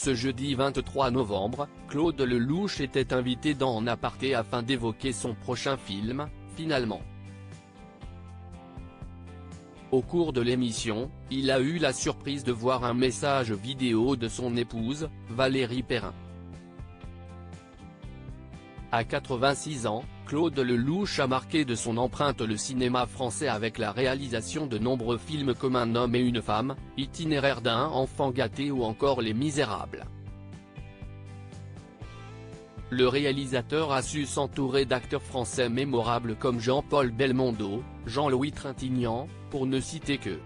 Ce jeudi 23 novembre, Claude Lelouch était invité dans En Aparté afin d'évoquer son prochain film, Finalement. Au cours de l'émission, il a eu la surprise de voir un message vidéo de son épouse, Valérie Perrin. À 86 ans, Claude Lelouch a marqué de son empreinte le cinéma français avec la réalisation de nombreux films comme Un homme et une femme, Itinéraire d'un enfant gâté ou encore Les Misérables. Le réalisateur a su s'entourer d'acteurs français mémorables comme Jean-Paul Belmondo, Jean-Louis Trintignant, pour ne citer que.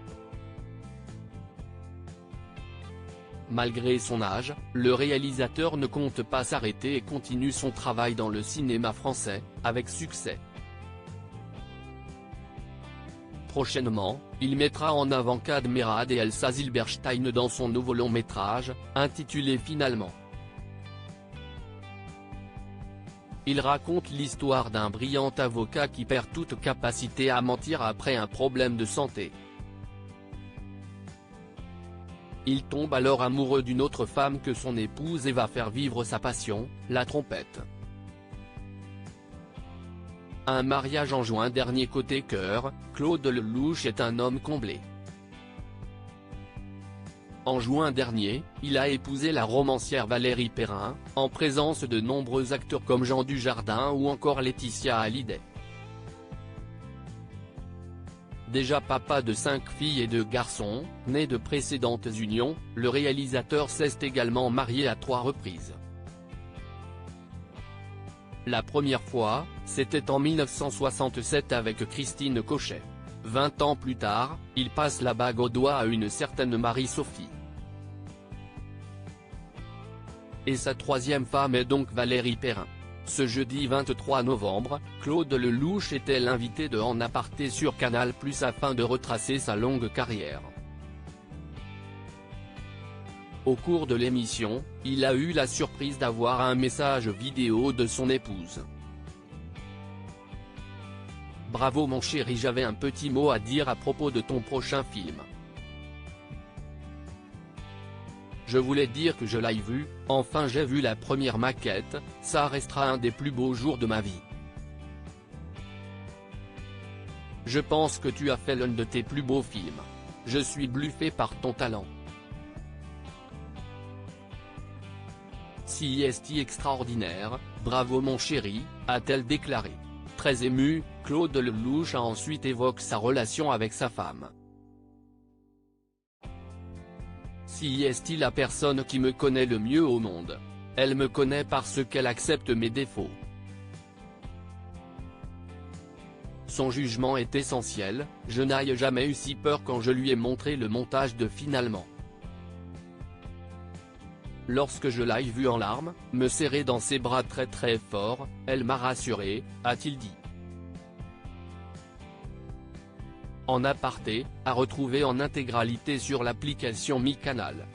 Malgré son âge, le réalisateur ne compte pas s'arrêter et continue son travail dans le cinéma français, avec succès. Prochainement, il mettra en avant Kad Merad et Elsa Zilberstein dans son nouveau long-métrage, intitulé Finalement. Il raconte l'histoire d'un brillant avocat qui perd toute capacité à mentir après un problème de santé. Il tombe alors amoureux d'une autre femme que son épouse et va faire vivre sa passion, la trompette. Un mariage en juin dernier côté cœur, Claude Lelouch est un homme comblé. En juin dernier, il a épousé la romancière Valérie Perrin, en présence de nombreux acteurs comme Jean Dujardin ou encore Laetitia Hallyday. Déjà papa de 5 filles et 2 garçons, nés de précédentes unions, le réalisateur s'est également marié à 3 reprises. La première fois, c'était en 1967 avec Christine Cochet. 20 ans plus tard, il passe la bague au doigt à une certaine Marie-Sophie. Et sa troisième femme est donc Valérie Perrin. Ce jeudi 23 novembre, Claude Lelouch était l'invité de En Aparté sur Canal+ afin de retracer sa longue carrière. Au cours de l'émission, il a eu la surprise d'avoir un message vidéo de son épouse. Bravo mon chéri, j'avais un petit mot à dire à propos de ton prochain film. Je voulais dire que je l'ai vu, enfin j'ai vu la première maquette, ça restera un des plus beaux jours de ma vie. Je pense que tu as fait l'un de tes plus beaux films. Je suis bluffé par ton talent. C'est extraordinaire, bravo mon chéri, a-t-elle déclaré. Très ému, Claude Lelouch a ensuite évoqué sa relation avec sa femme. C'est la personne qui me connaît le mieux au monde. Elle me connaît parce qu'elle accepte mes défauts. Son jugement est essentiel, je n'ai jamais eu si peur quand je lui ai montré le montage de Finalement. Lorsque je l'ai vue en larmes, me serrer dans ses bras très fort, elle m'a rassuré, a-t-il dit. En Aparté, à retrouver en intégralité sur l'application Mi Canal.